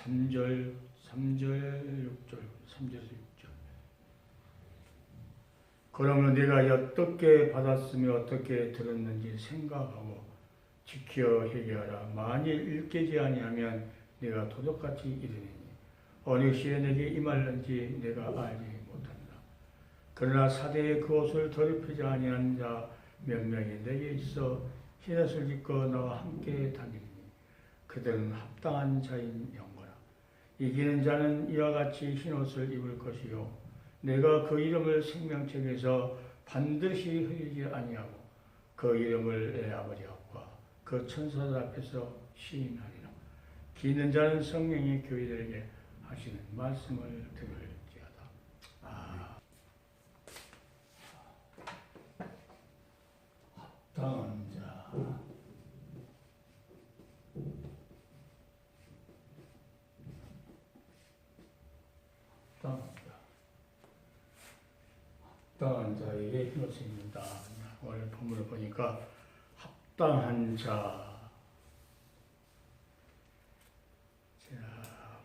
3절, 6절, 3절에서 6절. 그러면 네가 어떻게 받았으며 어떻게 들었는지 생각하고 지켜 회개하라. 만일 일깨지 아니하면 네가 도둑같이 이르리니 어느 시에 내게 임할는지 내가 알지 못한다. 그러나 사대에 그 옷을 더럽히지 아니한 자 명명이 내게 있어 흰옷을 입고 나와 함께 다니니 그들은 합당한 자인 영광아. 이기는 자는 이와 같이 흰옷을 입을 것이요 내가 그 이름을 생명책에서 반드시 흘리지 아니하고 그 이름을 내 아버지 앞과 그 천사들 앞에서 시인하리라. 기는 자는 성령이 교회들에게 하시는 말씀을 들을지어다. 합당한 자. 합당한 자에게 흰옷을 입는다. 오늘 본문을 보니까 합당한 자. 자,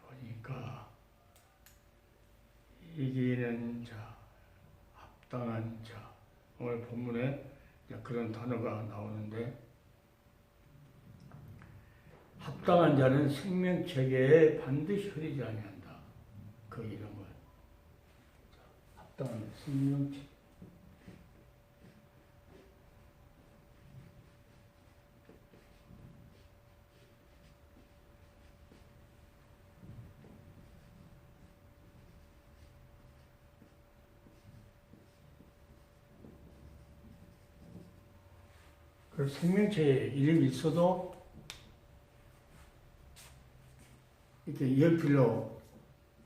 보니까 이기는 자, 합당한 자. 오늘 본문에 그런 단어가 나오는데 합당한 자는 생명책에 반드시 흐리지 아니한다. 그 이름을. 합당한 생명책. 그 생명체에 이름이 있어도 이렇게 연필로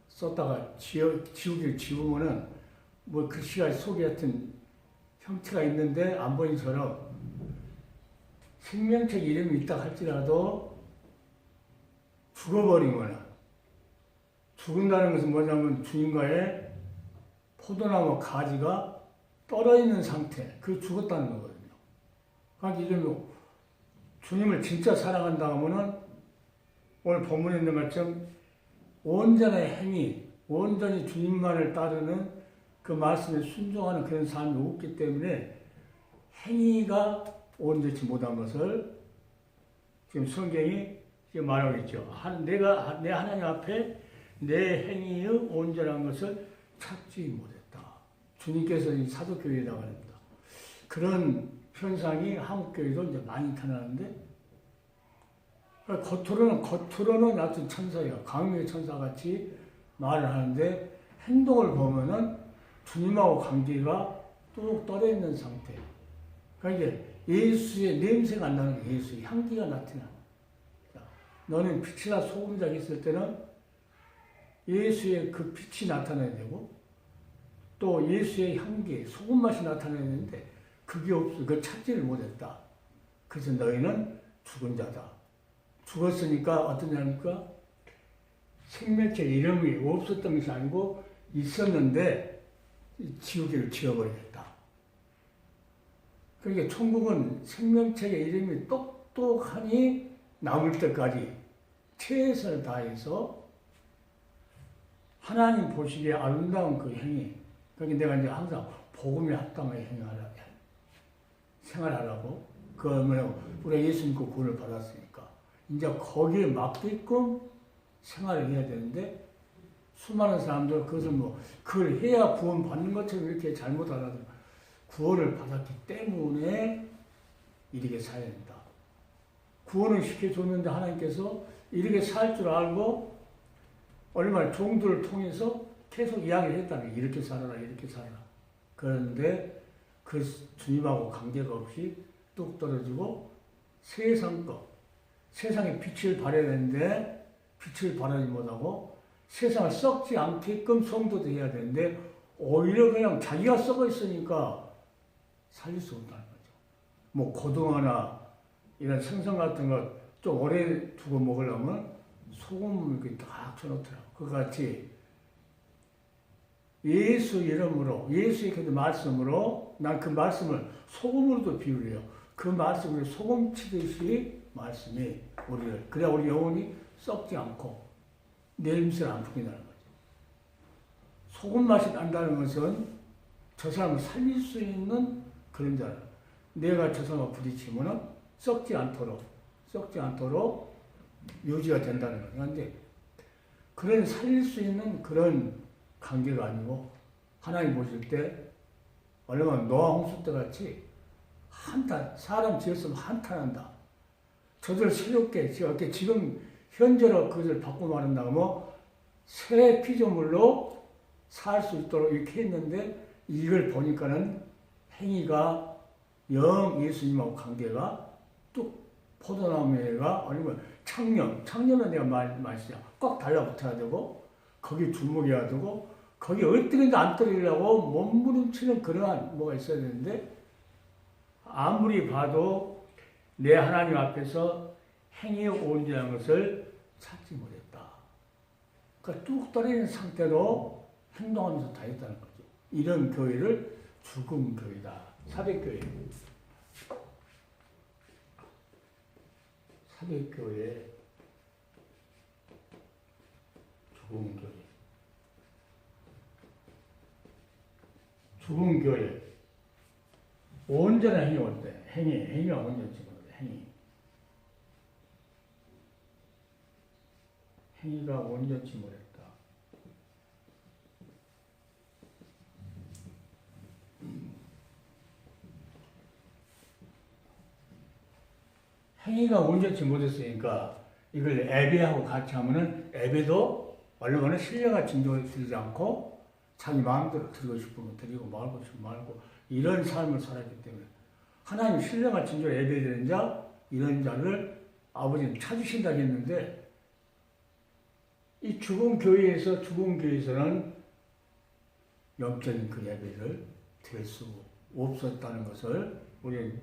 썼다가 지우개를 지우면은 뭐 글씨가 속에 하여튼 형태가 있는데 안 보인 처럼 생명체 이름이 있다 할지라도 죽어버리거나 죽은다는 것은 뭐냐면 주인과의 포도나무 가지가 떨어있는 상태, 그 죽었다는 거거든요. 그러니까 이게 주님을 진짜 사랑한다 하면은 오늘 본문에 있는 것처럼 온전한 행위, 온전히 주님만을 따르는 그 말씀에 순종하는 그런 삶이 없기 때문에 행위가 온전치 못한 것을 지금 성경이 지금 말하고 있죠. 내가 내 하나님 앞에 내 행위의 온전한 것을 찾지 못했다. 주님께서 이 사도교회에다가 합니다. 그런 현상이 한국교회도 이제 많이 나타나는데 겉으로는 같은 천사예요. 광명의 천사같이 말을 하는데 행동을 보면은 주님하고 관계가 뚝 떨어 있는 상태. 그러니까 이게 예수의 냄새가 안 나는 게 예수의 향기가 나타나. 너는 빛이나 소금장이 있을 때는 예수의 그 빛이 나타나야 되고 또 예수의 향기, 소금 맛이 나타나야 되는데 그게 없어. 그걸 찾지를 못했다. 그래서 너희는 죽은 자다. 죽었으니까 어떤 자입니까? 생명체 이름이 없었던 것이 아니고 있었는데 지우개를 지워버리겠다. 그러니까 천국은 생명체의 이름이 똑똑하니 남을 때까지 최선을 다해서 하나님 보시기에 아름다운 그 행위. 그러니까 내가 이제 항상 복음에 합당하게 생활하라고. 그러면 우리가 예수 믿고 구원을 받았으니까 이제 거기에 맞게끔 생활을 해야 되는데 수많은 사람들 그것을 그걸 해야 구원 받는 것처럼 이렇게 잘못하다가 구원을 받았기 때문에 이렇게 살아야 된다. 구원을 시켜줬는데 하나님께서 이렇게 살 줄 알고 얼마나 종들을 통해서 계속 이야기를 했다는 이렇게 살아라 이렇게 살아라. 그런데 그 주님하고 관계가 없이 뚝 떨어지고 세상에 빛을 발해야 되는데 빛을 발하지 못하고 세상을 썩지 않게끔 성도도 해야 되는데 오히려 그냥 자기가 썩어 있으니까 살릴 수 없다는 거죠. 고등어나 이런 생선 같은 거 좀 오래 두고 먹으려면 소금을 이렇게 딱 쳐놓더라고. 그같이 예수 이름으로, 예수의 그 말씀으로, 난 그 말씀을 소금으로도 비유해요. 그 말씀을 소금 치듯이 말씀이 우리를, 그래야 우리 영혼이 썩지 않고 내림새를 안 풍긴다는 거죠. 소금 맛이 난다는 것은 저 사람을 살릴 수 있는 그런 자라. 내가 저 사람과 부딪히면은 썩지 않도록 유지가 된다는 거예요. 그런데 그런 살릴 수 있는 그런 관계가 아니고 하나님 보실 때 얼마나 노아 홍수 때 같이 한탄, 사람 지었으면 한탄한다. 저들 새롭게 지금 현재로 그것을 바꾸고 말한다고 뭐 새 피조물로 살 수 있도록 이렇게 했는데 이걸 보니까는 행위가 영 예수님하고 관계가 뚝 포도나무가 아니면 창년은 내가 말이야 꼭 달라붙어야 되고 거기 주목해야 되고 거기 어떻게든 안 떨어지려고 몸부림치는 그러한 뭐가 있어야 되는데 아무리 봐도 내 하나님 앞에서 행위의 온전한 것을 찾지 못했다. 그러니까 뚝 떨어지는 상태로 행동하면서 다녔다는 거죠. 이런 교회를 죽은 교회다. 사백교회. 사백교회 죽은 교회. 죽은 교회. 온전한 행위 올 때, 행위가 온전치 못해, 행위가 온전치 못했다. 행위가 온전치 못했으니까 이걸 예배하고 같이 하면은 예배도 얼마나 신뢰가 진정되지 않고 자기 마음대로 드리고 싶으면 드리고 말고 싶으면 말고 이런 삶을 살았기 때문에 하나님 신뢰가 진정 예배되는 자 이런 자를 아버지는 찾으신다고 했는데 이 죽은 교회에서는 영적인 그 예배를 드릴 수 없었다는 것을 우리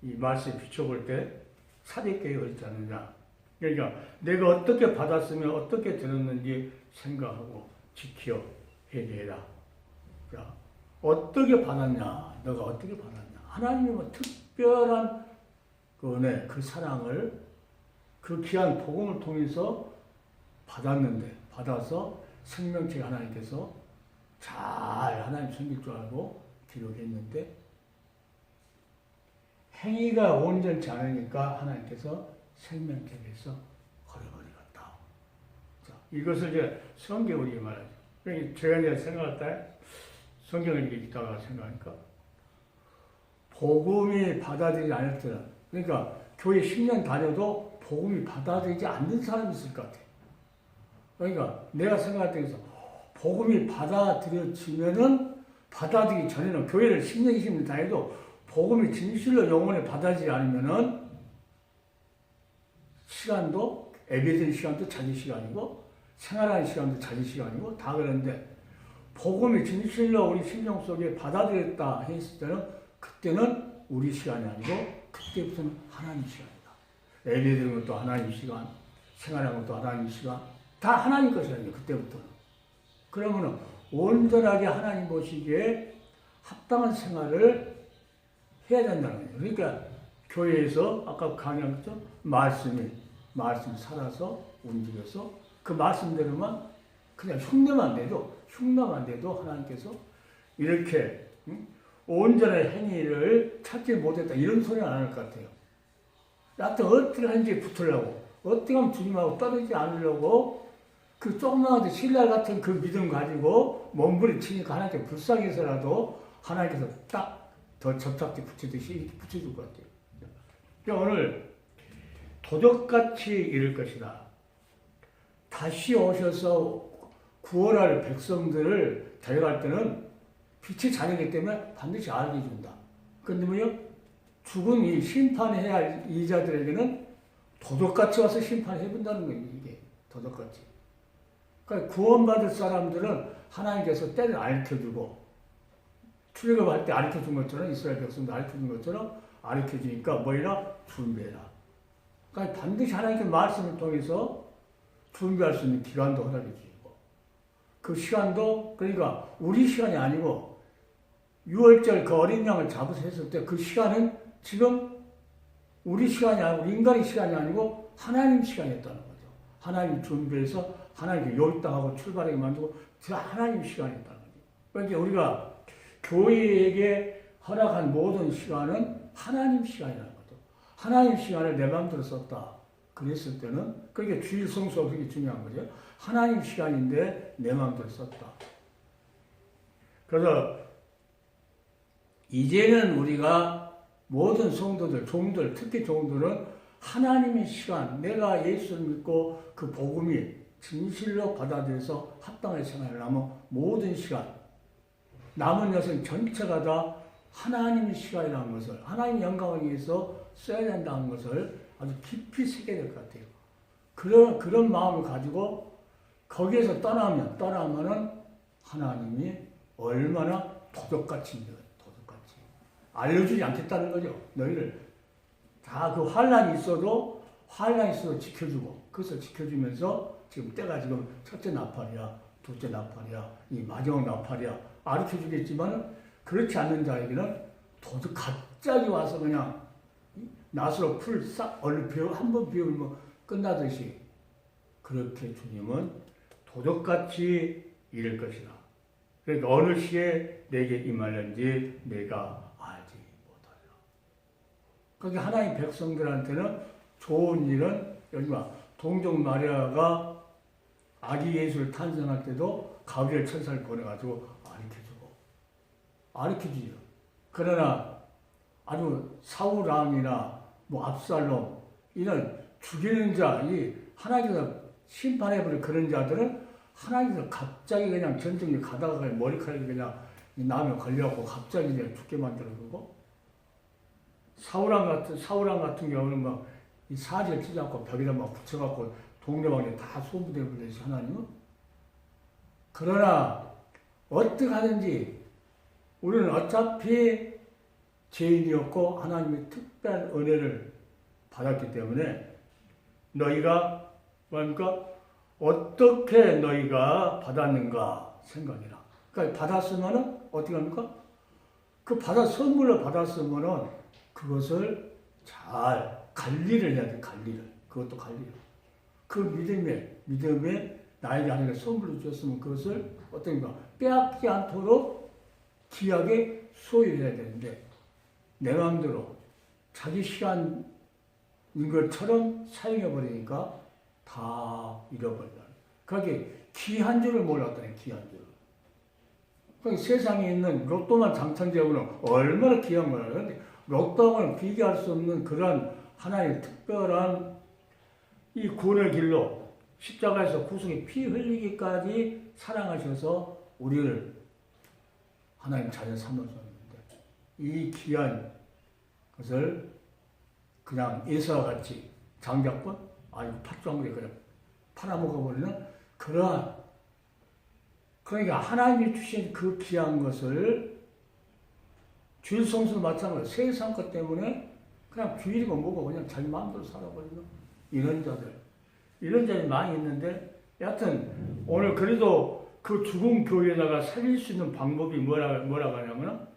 이 말씀에 비춰볼 때 사대교회가 있지 않느냐. 그러니까 내가 어떻게 받았으면 어떻게 들었는지 생각하고 지켜 회개해라. 자, 어떻게 받았냐? 너가 어떻게 받았냐? 하나님은 특별한 그 은혜, 그 사랑을 그 귀한 복음을 통해서 받아서 생명체 하나님께서 잘 하나님 섬길 줄 알고 기록했는데 행위가 온전치 않으니까 하나님께서 생명책에서 걸어버리겠다. 자, 이것을 이제 성경이 말하죠. 그러니까 제가 이제 생각할 때 성경을 이렇게 읽다가 생각하니까 복음이 받아들이지 않을 때는 그러니까 교회 10년 다녀도 복음이 받아들이지 않는 사람이 있을 것 같아요. 그러니까 내가 생각할 때에서 복음이 받아들여지면은 받아들이기 전에는 교회를 10년, 20년 다녀도 복음이 진실로 영혼에 받아지지 않으면은 시간도 예배드리는 시간도 자기 시간이고 생활하는 시간도 자기 시간이고 다 그런데 복음이 진실로 우리 심령 속에 받아들였다 했을 때는 그때는 우리 시간이 아니고 그때부터는 하나님 시간이다. 예배드리는 것도 하나님 시간, 생활하는 것도 하나님 시간 다 하나님 것이라는 그때부터는. 그러면은 온전하게 하나님 보시기에 합당한 생활을 해야 된다는 거예요. 그러니까 교회에서 아까 강의했죠. 말씀이 살아서 움직여서 그 말씀대로만 그냥 흉내만 내도 하나님께서 이렇게 온전한 행위를 찾지 못했다 이런 소리는 안 할 것 같아요. 나한테 어떻게 하는지 붙으려고 어떻게 하면 주님하고 떨어지지 않으려고 그 조그마한 신랄 같은 그 믿음 가지고 몸부림치니까 하나님께 불쌍해서라도 하나님께서 딱 더 접착제 붙이듯이 붙여줄 것 같아요. 그러니까 오늘 도적같이 이를 것이다. 다시 오셔서 구원할 백성들을 데려갈 때는 빛의 자녀이기 때문에 반드시 알게 준다. 그런데 뭐요? 죽은 이 심판해야 할 이자들에게는 도적같이 와서 심판해본다는 거예요. 이게 도적같이. 그러니까 구원받을 사람들은 하나님께서 때를 알려주고 출애굽할 때 알려준 것처럼 이스라엘 백성도 알려준 것처럼 알려주니까 뭐이라 준비해라. 그러니까 반드시 하나님께 말씀을 통해서 준비할 수 있는 기간도 허락해 주시고 그 시간도 그러니까 우리 시간이 아니고 6월절 그 어린 양을 잡아서 했을 때 그 시간은 지금 우리 시간이 아니고 인간의 시간이 아니고 하나님 시간이었다는 거죠. 하나님 준비해서 하나님께 요입당하고 출발하게 만들고 하나님 시간이 있다는 거죠. 그러니까 우리가 교회에게 허락한 모든 시간은 하나님 시간이라는 거죠. 하나님 시간을 내 마음대로 썼다. 그랬을 때는 그게 주일 성수가 그게 중요한 거죠. 하나님 시간인데 내 마음대로 썼다. 그래서 이제는 우리가 모든 성도들, 종들, 특히 종들은 하나님의 시간, 내가 예수를 믿고 그 복음이 진실로 받아들여서 합당하게 생활을 하면 모든 시간, 남은 여생 전체가 다 하나님의 시간이라는 것을, 하나님의 영광을 위해서 써야 된다는 것을 아주 깊이 새겨야 될 것 같아요. 그런 마음을 가지고 거기에서 떠나면은 하나님이 얼마나 도둑같이 알려주지 않겠다는 거죠. 너희를 다 그 환란이 있어도 지켜주고, 그것을 지켜주면서 지금 때가 지금 첫째 나팔이야, 둘째 나팔이야, 이 마지막 나팔이야 가르쳐 주겠지만 그렇지 않는 자에게는 도둑 갑자기 와서 그냥 낫으로 풀 싹 얼른 한번 비우면 끝나듯이 그렇게 주님은 도둑같이 이를 것이다. 그러니까 어느 시에 내게 임하는지 내가 알지 못하리라. 그러니까 하나님 백성들한테는 좋은 일은 여기 봐. 동정 마리아가 아기 예수를 탄생할 때도 가브리엘 천사를 보내가지고 가르쳐주죠. 그러나 아주 사울왕이나 뭐 압살롬 이런 죽이는 자, 이 하나님께서 심판해버릴 그런 자들은 하나님께서 갑자기 그냥 전쟁에 가다가 머리카락이 그냥 남에 걸려갖고 갑자기 그냥 죽게 만들어주고, 사울왕 같은 경우는 막 이 사지를 찢어갖고 벽에다 막 붙여갖고 동네방네 다 소부되어버리지 하나님은. 그러나 어떻게 하든지 우리는 어차피 죄인이었고 하나님의 특별한 은혜를 받았기 때문에 너희가 뭡니까? 어떻게 너희가 받았는가 생각이라. 그러니까 받았으면은 어떻게 합니까? 선물로 받았으면은 그것을 잘 관리를 해야 돼. 그것도 관리를. 그 믿음에 나에게 하나님가 선물로 주셨으면 그것을 어떤가 빼앗지 않도록 귀하게 소유해야 되는데 내 마음대로 자기 시간인 것처럼 사용해버리니까 다 잃어버린다. 그게 귀한 줄을 몰랐다네, 귀한 줄. 그러니까 세상에 있는 로또만 당첨되고는 얼마나 귀한 거야. 그런데 로또와는 비교할 수 없는 그런 하나의 특별한 이 구원의 길로 십자가에서 구속에 피 흘리기까지 사랑하셔서 우리를 하나님 자녀 삼으셨는데 이 귀한 것을 그냥 예수와 같이 장작권 아니고 팥종물에 그냥 팔아먹어버리는 그러한, 그러니까 하나님이 주신 그 귀한 것을 주일 성수도 마찬가지로 세상 것 때문에 그냥 주일이고 뭐고 그냥 자기 마음대로 살아버리는 이런 자들이 많이 있는데, 여하튼 오늘 그래도 그 죽은 교회에다가 살릴 수 있는 방법이 뭐라고 하냐면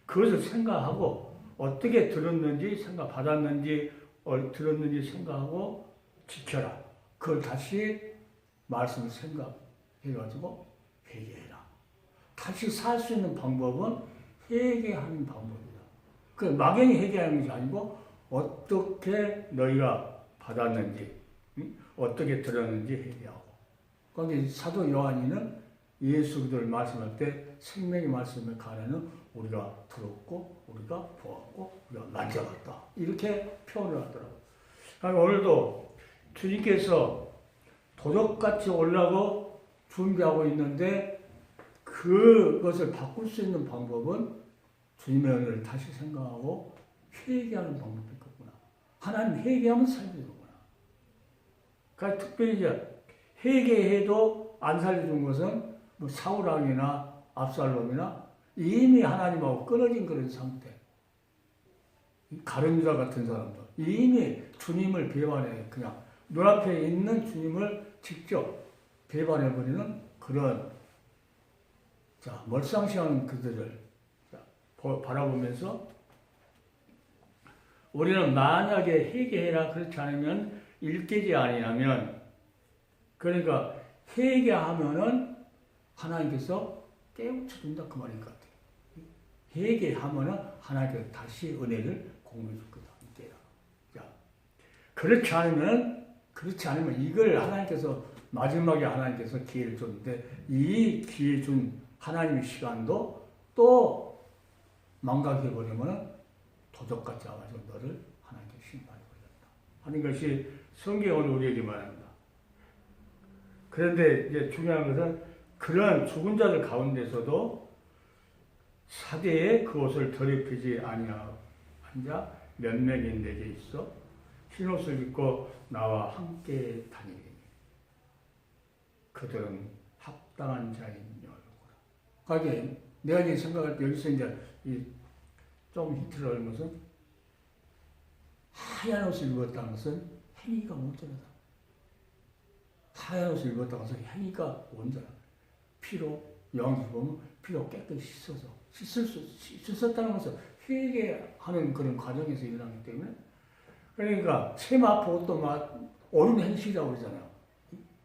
그것을 생각하고 어떻게 들었는지 받았는지 들었는지 생각하고 지켜라. 그걸 다시 말씀을 생각해가지고 회개해라. 다시 살 수 있는 방법은 회개하는 방법이다. 그 막연히 회개하는 것이 아니고 어떻게 너희가 받았는지, 어떻게 들었는지 회개하고. 거기 사도 요한이는 예수 그리스도를 말씀할 때 생명의 말씀을 가르는 우리가 들었고 우리가 보았고 우리가 만져봤다. 이렇게 표현을 하더라고요. 그러니까 오늘도 주님께서 도둑같이 오려고 준비하고 있는데 그것을 바꿀 수 있는 방법은 주님의 은혜를 다시 생각하고 회개하는 방법이 있겠구나. 하나님 회개하면 살려주구나. 그러니까 특별히 이제 회개해도 안 살려준 것은 뭐 사울왕이나 압살롬이나 이미 하나님하고 끊어진 그런 상태. 가룟유다 같은 사람도 이미 주님을 배반해, 그냥 눈앞에 있는 주님을 직접 배반해버리는 그런 멀상시한 그들을 바라보면서 우리는 만약에 회개해라 그렇지 않으면 일깨지 아니하면 그러니까 회개하면은 하나님께서 깨우쳐준다 그 말인 것 같아요. 회개하면은 하나님께서 다시 은혜를 공유해 줄 거다. 자, 그렇지 않으면 이걸 하나님께서 마지막에 하나님께서 기회를 줬는데 이 기회 준 하나님의 시간도 또 망각해 버리면은 도적같이 와가지고 너를 하나님께 심판해 버린다 하는 것이 성경은 우리에게 말합니다. 그런데 이제 중요한 것은 그런 죽은 자들 가운데서도 사대에 그것을 더럽히지 아니한 자 몇 명이 내게 있어 흰옷을 입고 나와 함께 다니니 그들은 합당한 자인 여러구나. 그러니까 내가 이제 생각할 때 여기서 이제 좀 힌트를 얻는 것은 하얀 옷을 입었다는 것은 행위가 온전하다. 하얀 옷을 입었다는 것은 행위가 온전하다. 피로 영이 보면 피로 깨끗이 씻었다는 것은 회개하는 그런 과정에서 일어나기 때문에 그러니까 세마포도 막 옳은 행실이라고 그러잖아요.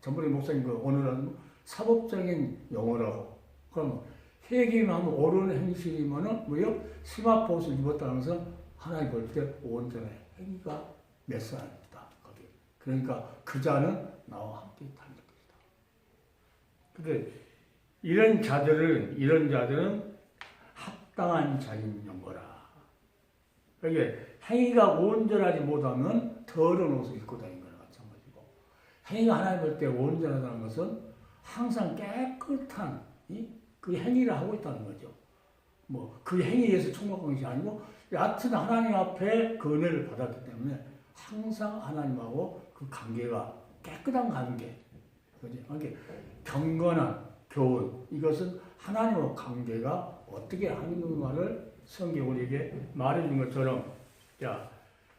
전번에 목사님 그 오늘은 사법적인 용어라고. 그럼 회개만 하면 옳은 행실이면은 뭐요? 세마포옷을 입었다는 것은 하나님 볼 때 온전한 행위가 몇 사람 있다. 거기. 그러니까 그 자는 나와 함께 다닐 것이다. 근데 이런 자들은 합당한 자인 영거라. 그게 행위가 온전하지 못하면 더러운 옷을 입고 다니는 거나 마찬가지고 행위가 하나님 볼 때 온전하다는 것은 항상 깨끗한 그 행위를 하고 있다는 거죠. 뭐 그 행위에서 총각한 것이 아니고 여하튼 하나님 앞에 그 은혜를 받았기 때문에 항상 하나님하고 그 관계가 깨끗한 관계, 그지? 그러니까 경건한 교훈 이것은 하나님과 관계가 어떻게 하는가를 성경 우리에게 말해준 것처럼 자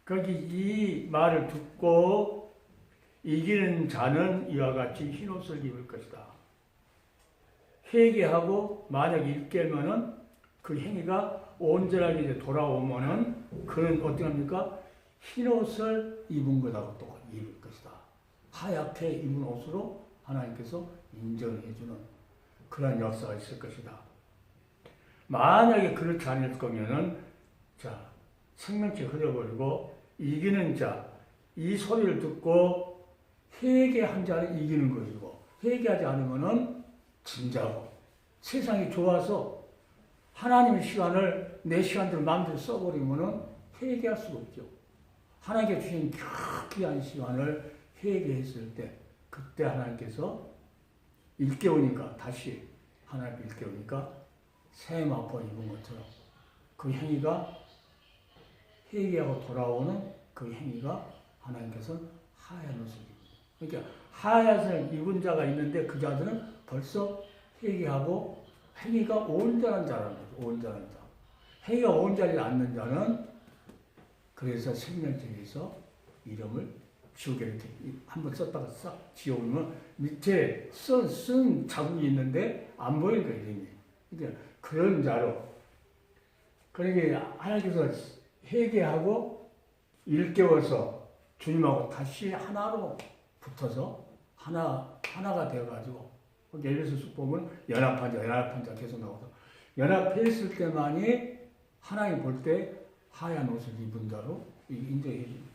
거기 이 말을 듣고 이기는 자는 이와 같이 흰옷을 입을 것이다. 회개하고 만약 일깨면은 그 행위가 온전하게 이제 돌아오면은 그는 어떻게 합니까? 흰옷을 입은 거다고 또 입을 것이다. 하얗게 입은 옷으로 하나님께서 인정해주는 그런 역사가 있을 것이다. 만약에 그렇지 않을 거면은 자 생명체 흐려버리고 이기는 자 이 소리를 듣고 회개한 자는 이기는 것이고 회개하지 않으면은 진자고 세상이 좋아서 하나님의 시간을 내 시간대로 마음대로 써버리면은 회개할 수가 없죠. 하나님께 주신 귀한 시간을 회개했을 때 그때 하나님께서 일깨우니까 다시 하나님 일깨우니까 새 마포 입은 것처럼 그 행위가 회개하고 돌아오는 그 행위가 하나님께서 하얀 옷을 입은 그러니까 하얀 옷을 입은 자가 있는데 그 자들은 벌써 회개하고 행위가 온전한 자라는 거죠. 온전한 자. 행위가 온전하지 않는 자는 그래서 생명책에서 이름을 지우개 이렇게 한번 썼다가 싹 지워보면 밑에 쓴 자국이 있는데 안 보이는 거예요. 이름이. 그러니까 그런 자로 그러니까 하나님께서 회개하고 일깨워서 주님하고 다시 하나로 붙어서 하나가 되어가지고 예를 들어서 쭉 보면 연합한 자 계속 나오죠. 연합했을 때만이 하나님 볼 때 하얀 옷을 입은 자로 인정해 줍니다.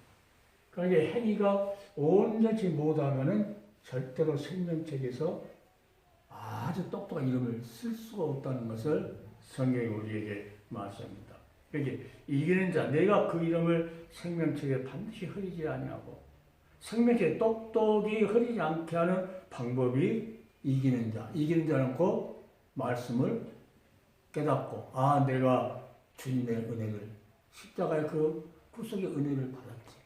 그러니까 행위가 온전치 못하면은 절대로 생명책에서 아주 똑똑한 이름을 쓸 수가 없다는 것을 성경이 우리에게 말씀합니다. 여기 이기는 자, 내가 그 이름을 생명책에 반드시 흐리지 아니하고 생명책에 똑똑히 흐리지 않게 하는 방법이 이기는 자. 이기는 자는 그 말씀을 깨닫고 아 내가 주님의 은혜를 십자가의 그 구속의 은혜를 받았지.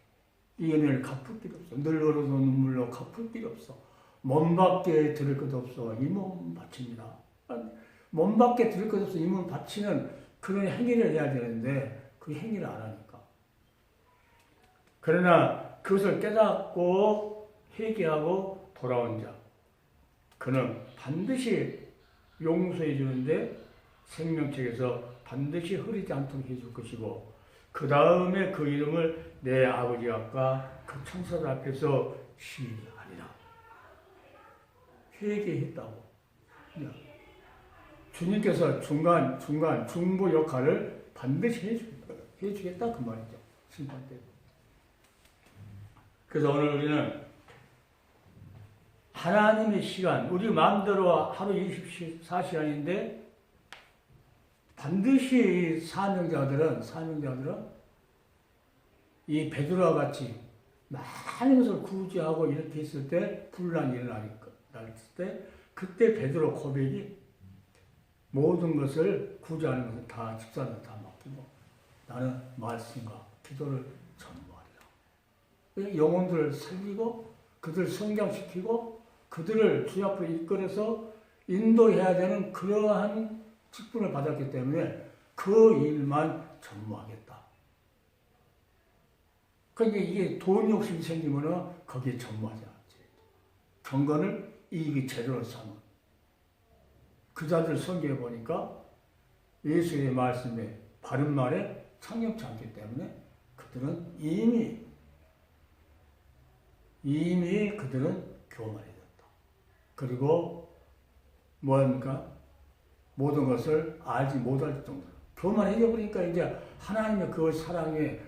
이 은혜를 갚을 필요 없어. 늘 흘러서 눈물로 갚을 필요 없어. 몸밖에 들을 것 없어. 이 몸 바칩니다. 몸밖에 들을 것 없어. 이 몸 바치는 그런 행위를 해야 되는데 그 행위를 안 하니까. 그러나 그것을 깨닫고 회개하고 돌아온 자. 그는 반드시 용서해 주는데 생명책에서 반드시 흐리지 않도록 해줄 것이고 그 다음에 그 이름을 내 아버지 앞과 그 천사들 앞에서 시인하리라. 회개했다고. 주님께서 중보 역할을 반드시 해주겠다 그 말이죠. 심판 때. 그래서 오늘 우리는 하나님의 시간, 우리 마음대로 하루 24시간인데 반드시 사명자들은 이 베드로와 같이 많은 것을 구제하고 이렇게 있을 때 분란이 일어날 때 그때 베드로 고백이 모든 것을 구제하는 것을 다 집사한테 다 맡기고 나는 말씀과 기도를 전무하리라. 영혼들을 살리고 그들을 성장시키고 그들을 주 앞으로 이끌어서 인도해야 되는 그러한 직분을 받았기 때문에 그 일만 전무하겠다. 그러니까 이게 돈 욕심이 생기면 거기에 전무하지 않지. 경건을 이익의 재료로 삼은. 그 자들 성경에 보니까 예수의 말씀에 바른 말에 참여치 않기 때문에 그들은 이미 그들은 교만이 됐다. 그리고 뭐합니까? 모든 것을 알지 못할 정도로 교만해져 버리니까 이제 하나님의 그 사랑에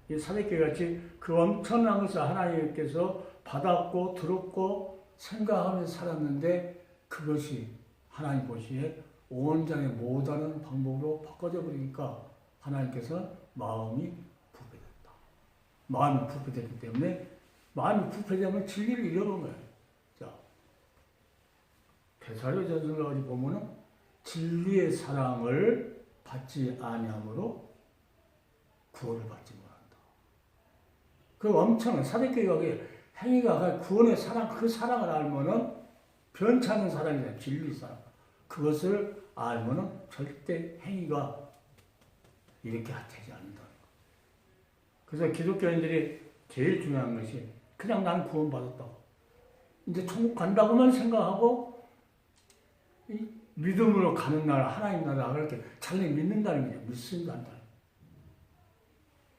이 사대교회 같이 그 엄청난 것을 하나님께서 받았고 들었고 생각하면서 살았는데 그것이 하나님 보시기에 온전히 못하는 방법으로 바꿔져 버리니까 하나님께서 마음이 부패됐다. 마음이 부패됐기 때문에 마음이 부패되면 진리를 잃어버린 거예요. 자, 데살로니가서 보면은 진리의 사랑을 받지 아니함으로 구원을 받지 못한다. 그 엄청난 사대교회가 행위가 구원의 사랑, 그 사랑을 알면은 변찮은 사랑이다. 진리 사랑. 그것을 알면은 절대 행위가 이렇게 되지 않는다. 그래서 기독교인들이 제일 중요한 것이 그냥 난 구원받았다고. 이제 천국 간다고만 생각하고 믿음으로 가는 나라, 하나님 나라, 그렇게 자기를 믿는다는 거죠. 믿습니다.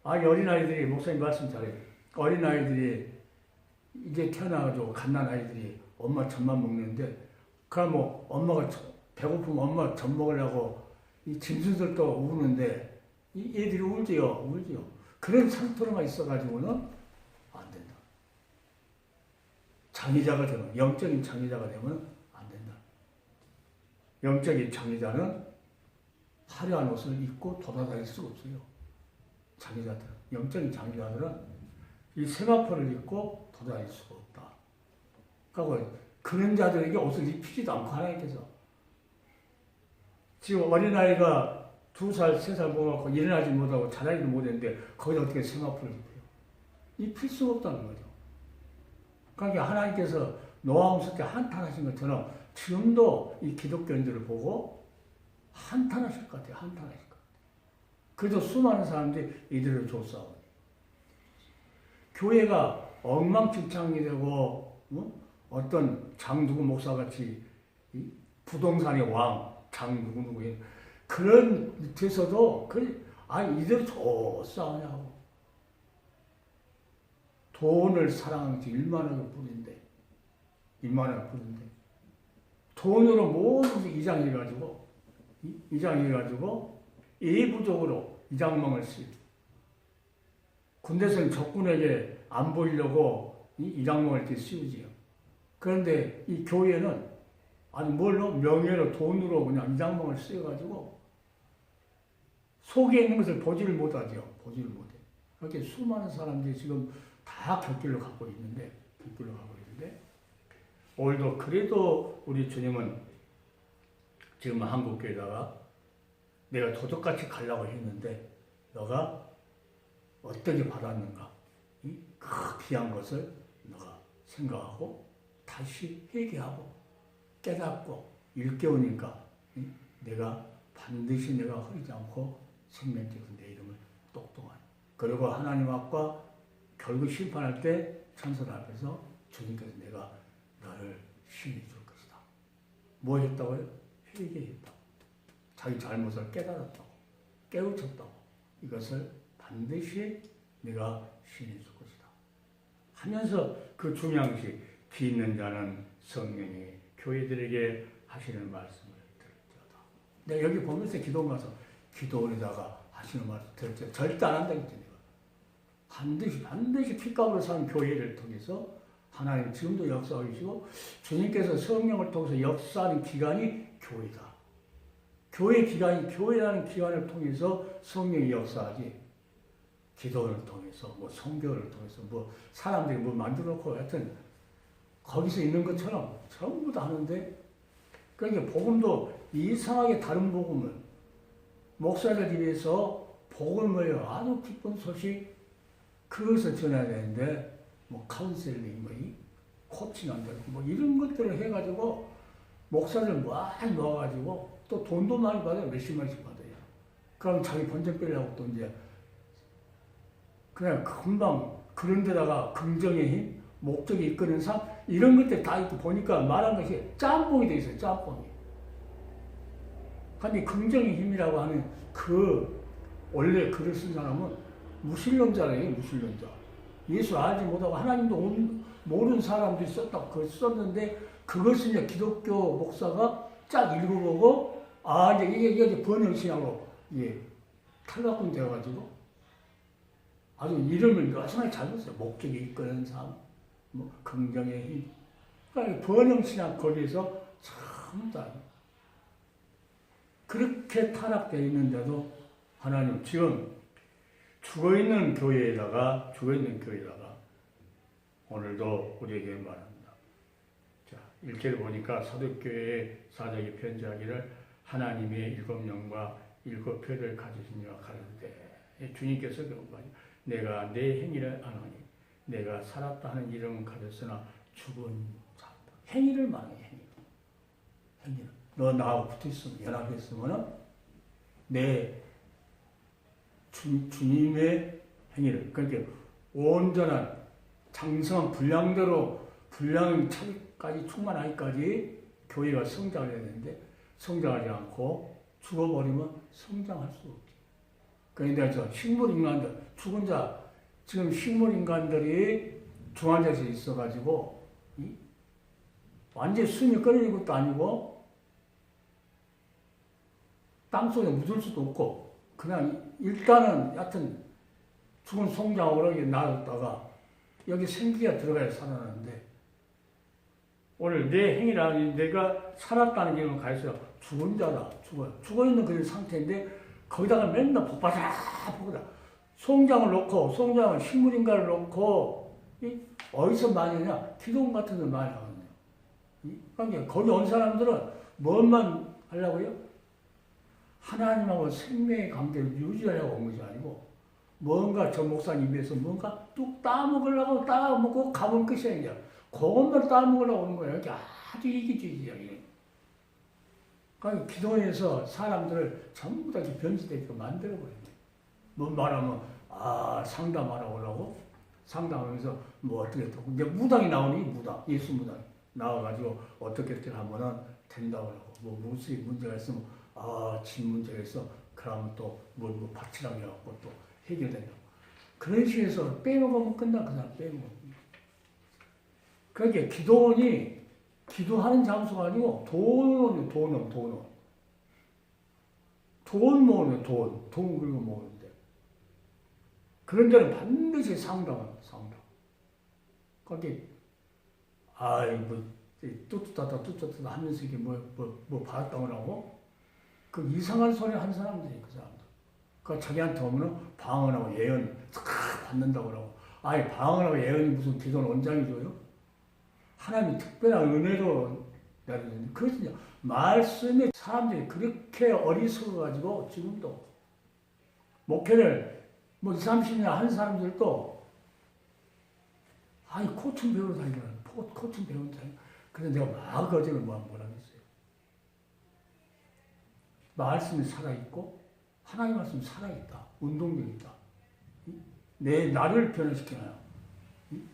어린아이들이, 목사님 말씀 잘해요. 어린아이들이 이제 태어나가지고 갓난아이들이 엄마 젖만 먹는데, 그럼 뭐 엄마가 배고프면 엄마 젖 먹으려고 이 짐승들도 우는데, 이 애들이 울지요. 그런 상태로만 있어가지고는 안 된다. 장애자가 되면, 영적인 장애자가 되면 안 된다. 영적인 장애자는 화려한 옷을 입고 돌아다닐 수가 없어요. 장애자들은, 영적인 장애자들은 이 세마포를 입고 돌아다닐 수가 없다. 그러니까 그런 자들에게 옷을 입히지도 않고 하나님께서 지금 어린아이가 2살, 3살 먹어갖고 일어나지 못하고 자라지도 못했는데 거기다 어떻게 세마포를 입혀요? 입힐 수가 없다는 거죠. 그러니까 하나님께서 노아홈스 때 한탄하신 것처럼 지금도 이 기독교인들을 보고 한탄하실 것 같아요. 한탄하실 것 같아요. 그래도 수많은 사람들이 이들을 조사하고 교회가 엉망진창이 되고 어떤 장누구 목사같이 부동산의 왕, 장누구 그런 밑에서도 이대로 조사하냐고. 돈을 사랑하는 게 일만하게 뿐인데 돈으로 모든 이장해가지고 예부적으로 이장망을 쓰고 군대에서는 적군에게 안 보이려고 이장망을 이렇게 씌우지요. 그런데 이 교회는 뭘로? 명예로, 돈으로 그냥 이장망을 씌워가지고 속에 있는 것을 보지를 못하죠. 보지를 못해. 그렇게 수많은 사람들이 지금 다 곁길로 가고 있는데 오늘도 그래도 우리 주님은 지금 한국교회다가 내가 도둑같이 가려고 했는데 너가 어떻게 받았는가? 그 귀한 것을 너가 생각하고 다시 회개하고 깨닫고 일깨우니까 내가 반드시 내가 흐리지 않고 생명적인 내 이름을 똑똑한 그리고 하나님 앞과 결국 심판할 때 천사들 앞에서 주님께서 내가 너를 신이 줄 것이다. 뭐 했다고요? 회개했다고. 자기 잘못을 깨달았다고. 깨우쳤다고. 이것을 반드시 내가 신이 줄 것이다. 하면서 그 중요한 것이 기 있는 자는 성령이 교회들에게 하시는 말씀을 들을지어다. 내가 여기 보면서 기도원 가서 기도원에다가 하시는 말씀 들을지어다. 절대 안 한다 했지. 반드시 핏값으로 산 교회를 통해서 하나님 지금도 역사하고 계시고 주님께서 성령을 통해서 역사하는 기간이 교회다. 교회라는 기관을 통해서 성령이 역사하지. 기도를 통해서, 성교를 통해서, 사람들이 만들어 놓고 하여튼 거기서 있는 것처럼 전부 다 하는데, 그러니까 복음도 이상하게 다른 복음을, 목사들 입에서 복음을 아주 기쁜 소식, 그것을 전해야 되는데, 카운셀링, 코칭 안 되고, 이런 것들을 해가지고, 목사들 많이 모아가지고, 또 돈도 많이 받아요. 몇십만씩 받아요. 그럼 자기 본전 빼려고 또 이제, 그냥 금방 그런 데다가 긍정의 힘, 목적이 이끄는 삶, 이런 것들 다 있고 보니까 말한 것이 짬뽕이 돼 있어요. 짬뽕이. 근데 긍정의 힘이라고 하는 원래 글을 쓴 사람은 무신론자래요. 무신론자. 예수 알지 못하고 하나님도 모르는 사람들이 그걸 썼는데 그것을 이제 기독교 목사가 쫙 읽어보고 이게 번영신앙으로 탈락군 되어가지고 아주 이름을 여전히 잘 썼어요. 목적이 이끄는 삶, 긍정의 힘. 그러니까 번영신앙 거기에서 참 다 그렇게 타락되어 있는데도 하나님 지금 죽어있는 교회에다가 오늘도 우리에게 말합니다. 자, 1절을 보니까 사도교회의 사적이 편지하기를 하나님의 일곱 영과 일곱 표를 가지시며 가는데 주님께서 내가 내 행위를 아노니 내가 살았다 하는 이름은 가졌으나 죽은 자다. 행위를 말해. 행위를. 너 나하고 붙어있으면 연합했으면 내 주님의 행위를 그러니까 온전한 장성한 분량이 차기까지 충만하기까지 교회가 성장을 해야 되는데 성장하지 않고 죽어버리면 성장할 수 없지. 그러니까 식물인간들, 죽은 자, 지금 식물인간들이 중환자실에 있어가지고 완전히 숨이 끊어진 것도 아니고 땅속에 묻을 수도 없고 그냥 일단은 여하튼 죽은 송장으로 놔뒀다가 여기 생기가 들어가야 살아나는데 오늘 내 행위라니 내가 살았다는 얘기는 가있어요. 죽은 자다. 죽어있는 그런 상태인데 거기다가 맨날 복받아. 송장을 식물인간을 놓고 어디서 많이 하냐? 기도원 같은 데 많이 하거든요. 그러니까 거기 온 사람들은 뭔만 하려고요? 하나님하고 생명의 관계를 유지하려고 온 것이 아니고 뭔가 저 목사님 입에서 뭔가 뚝 따먹으려고 따먹고 가본 끝이 아니야. 그것만 따먹으려고 오는 거예요. 이렇게 아주 이기주의야. 그러니까 기도원에서 사람들을 전부 다 변질되게 만들어버린대. 뭐 말하면 상담하러 오라고 상담하면서 어떻게 또 이제 무당이 나오니 무당 예수 무당 나와가지고 어떻게 하면은 된다고 하고 무슨 문제가 있으면 진 문제가 있어 그러면 또 받치라고 해갖고 또 해결된다고 그런 식에서 빼먹으면 끝나 그 사람 빼먹으면. 그러니까 기도원이 기도하는 장소가 아니고 돈은 돈 모으는 돈 그리고 모으는데 그런 데는 반드시 상담. 거기 뚜뚜따 하면서 이게 받았다고 하고 그 이상한 소리 한 사람들이 그 사람들. 그 자기한테 오면 방언하고 예언 받는다고 하고 방언하고 예언이 무슨 기도는 원장이 줘요? 하나님이 특별한 은혜로 내리는데 그렇지 말씀에 사람들이 그렇게 어리석어가지고 지금도 목회를 20, 30년 한 사람들도 코칭 배우러 다니더라고요. 코칭 배우러 다니고 그래서 내가 막 어제는 뭐라 했어요. 말씀이 살아있고 하나님 말씀이 살아있다. 운동력이다. 나를 변화시켜놔요.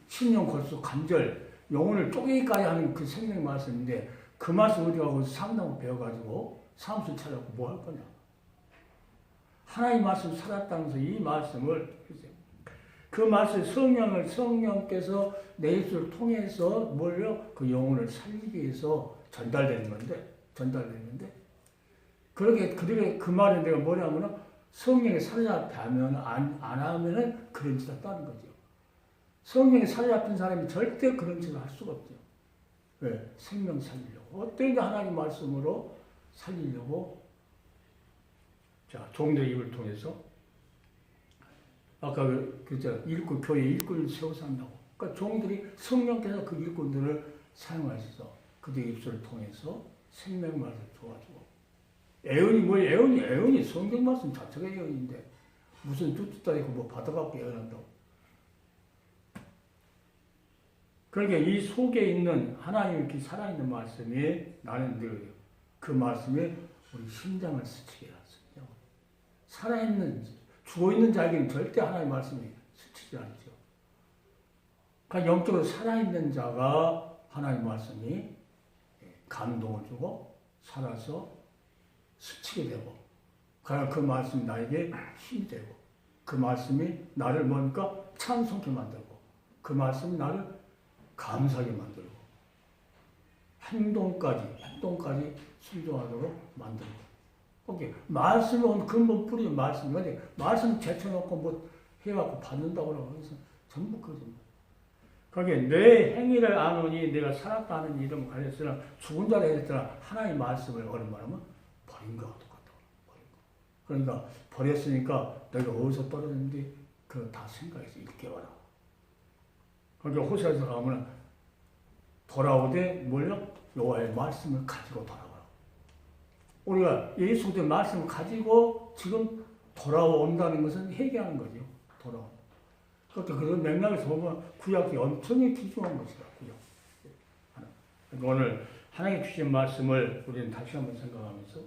신령 골수 간절 영혼을 쪼개기까지 하는 그 생명 말씀인데 그 말씀 어디 가고 상담을 배워가지고 사무실 찾아갖고 뭐 할 거냐. 하나님 말씀 살았다면서 이 말씀을 그 말씀 성령께서 내 입술을 통해서 그 영혼을 살리기 위해서 전달되는 건데, 그렇게 그 말은 내가 뭐냐면은, 성령이 사로잡히면 안 하면은 그런 짓을 따는 거죠. 성령이 사로잡힌 사람이 절대 그런 짓을 할 수가 없죠. 왜? 생명 살리려고. 어떻게 하나님 말씀으로 살리려고. 자, 종들의 입을 통해서. 아까 교회 일꾼을 세워서 한다고. 그러니까 종들이 성령께서 그 일꾼들을 사용하셔서 그들의 입술을 통해서 생명 말씀을 줘가지고. 애언이 뭐예요? 애언이 성경 말씀 자체가 애언인데 무슨 뚜뚜따 있고 뭐 받아갖고 애언한다고. 그러니까 이 속에 있는 하나님의 이렇게 살아있는 말씀이 나는 늘 그 말씀이 우리 심장을 스치게 하습니다. 살아있는 죽어있는 자에게는 절대 하나님의 말씀이 스치지 않죠. 그러니까 영적으로 살아있는 자가 하나님의 말씀이 감동을 주고 살아서 스치게 되고, 그 말씀이 나에게 힘이 되고, 그 말씀이 나를 뭔가 찬송케 만들고, 그 말씀이 나를 감사하게 만들고, 행동까지 순종하도록 만들고. 오케이. 말씀이 오늘 근본 뿌리는 말씀인데, 말씀 제쳐놓고 뭐 해갖고 받는다고 하고 해서 전부 거짓말. 그게 내 행위를 아노니 내가 살았다는 이름 가졌으나 죽은 자를 했으나 하나님의 말씀을 얼마나 버린 거와 똑같다고. 그러니까 버렸으니까 내가 어디서 떨어졌는지 그걸 다 생각해서 일깨워라. 그러니까 호세아서 가면 돌아오되 뭐요? 여호와의 말씀을 가지고 돌아오라. 우리가 예수 그리스도의 말씀을 가지고 지금 돌아온다는 것은 회개하는 거죠. 돌아온. 그러니까 그런 맥락에서 보면 구약이 엄청나게 귀중한 것이다. 구약. 그러니까 오늘 하나님 주신 말씀을 우리는 다시 한번 생각하면서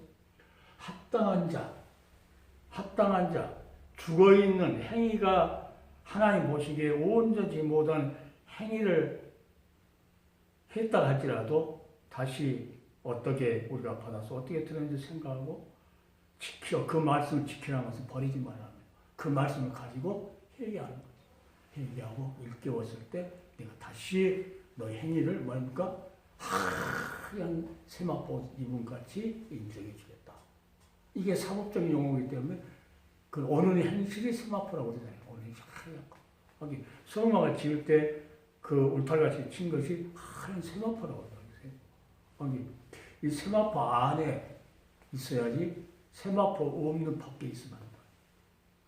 합당한 자, 죽어있는 행위가 하나님 보시기에 온전히 못한 행위를 했다 할지라도 다시 어떻게 우리가 받아서 어떻게 들었는지 생각하고 그 말씀을 지키라는 것은 버리지 말라는 그 말씀을 가지고 회개하는 거죠. 회개하고 일깨웠을 때 내가 다시 너의 행위를 뭡니까? 하얀 세마포 입은같이 인정해 주겠다. 이게 사법적인 용어이기 때문에 그 오늘 행실이 세마포라고 그러잖아요. 오늘 하얀 거. 거기 성막을 지을 때 그 울타리같이 친 것이 하얀 세마포라고 그러죠. 거기 이 세마포 안에 있어야지 세마포 없는 밖에 있으면 안 돼요.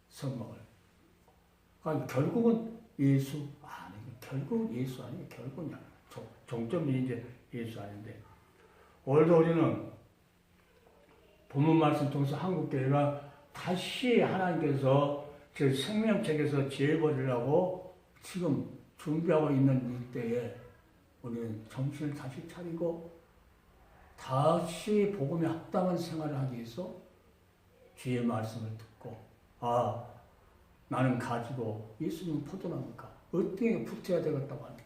성막을. 아니, 결국은 예수 아니에요. 결국은 예수 아니에요. 결국은 종점이 이제 예수 아닌데 오늘도 우리는 본문 말씀 통해서 한국교회가 다시 하나님께서 제 생명책에서 지어버리려고 지금 준비하고 있는 이때에 우리는 정신을 다시 차리고 다시 복음에 합당한 생활을 하기 위해서 주의 말씀을 듣고 나는 가지고 예수님 포도나무니까 어떻게 붙여야 되겠다고 하는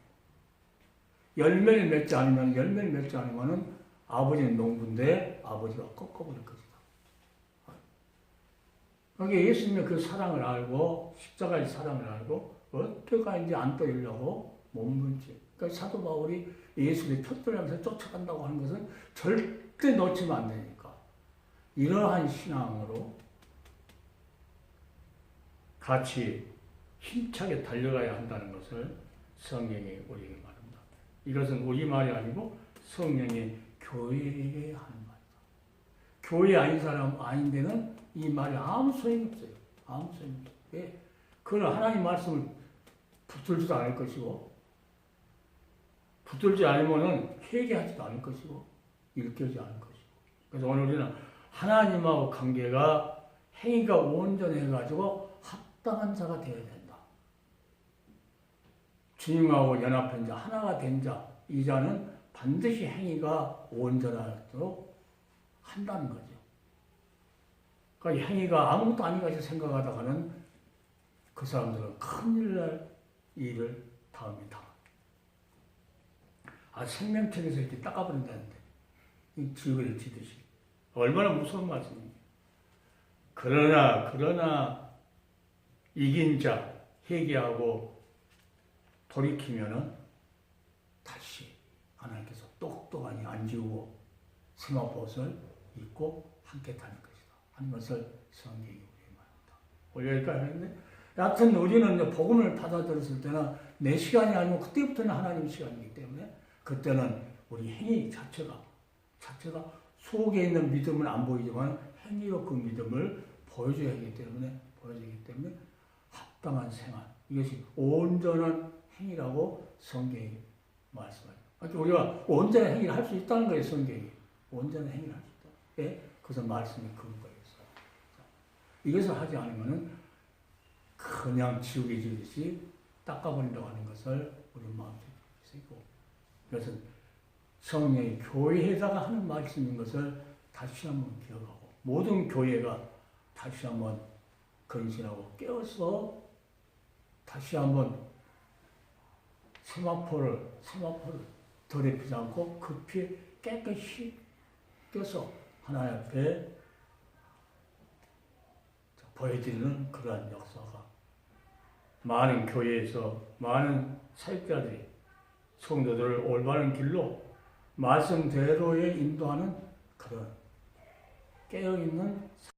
열매를 맺지 않으면은 아버지는 농부인데 아버지가 꺾어버릴 것이다. 그러니까 예수님의 그 사랑을 알고 십자가의 사랑을 알고 어떻게까지 안 떠이려고 몸부림치. 그러니까 사도 바울이 예수를 펴들면서 쫓아간다고 하는 것은 절대 놓치면 안 되니까 이러한 신앙으로 같이 힘차게 달려가야 한다는 것을 성령이 우리에게 말합니다. 이것은 우리 말이 아니고 성령이 교회에 하는 말이다. 교회 아닌 사람 아닌 데는 이 말이 아무 소용이 없어요. 아무 소용이 없어요. 왜? 그건 하나님 말씀을 붙들지도 않을 것이고 붙들지 않으면은 회개하지도 않을 것이고 일깨우지 않을 것이고. 그래서 오늘 우리는 하나님하고 관계가 행위가 온전해가지고 합당한 자가 되어야 된다. 주님하고 연합한 자, 하나가 된 자, 이 자는 반드시 행위가 온전하도록 한다는 거죠. 그러니까 행위가 아무것도 아닌 것이 생각하다가는 그 사람들은 큰일 날 일을 다음에 당합니다. 생명책에서 이렇게 닦아버린다는데 이 지구를 지듯이 얼마나 무서운 말씀입니까? 그러나 이긴 자 회개하고 돌이키면은 다시 하나님께서 똑똑하니 안 지우고 세마포옷을 입고 함께 다닐 것이다 하는 것을 성경이 우리에게 말합니다. 여기까지 했는데 여하튼 우리는 이제 복음을 받아들였을 때는 내 시간이 아니고 그때부터는 하나님 시간이기 때문에 그때는 우리 행위 자체가 속에 있는 믿음은 안 보이지만 행위로 그 믿음을 보여줘야 하기 때문에 합당한 생활, 이것이 온전한 행위라고 성경이 말씀합니다. 우리가 온전한 행위를 할 수 있다는 거예요. 성경이 온전한 행위를 할 수 있다. 예? 그래서 말씀이 근거였어요. 이것을 하지 않으면은 그냥 지우개 지듯이 닦아버린다고 하는 것을 우리 마음속에 쓰고, 그래서 성령이 교회에다가 하는 말씀인 것을 다시 한번 기억하고, 모든 교회가 다시 한번 근신하고 깨어서 다시 한번 세마포를 더럽히지 않고 급히 깨끗이 껴서 하나님 앞에 보여드리는 그러한 역사가 많은 교회에서 많은 사역자들이 성도들을 올바른 길로 말씀대로에 인도하는 그런 깨어있는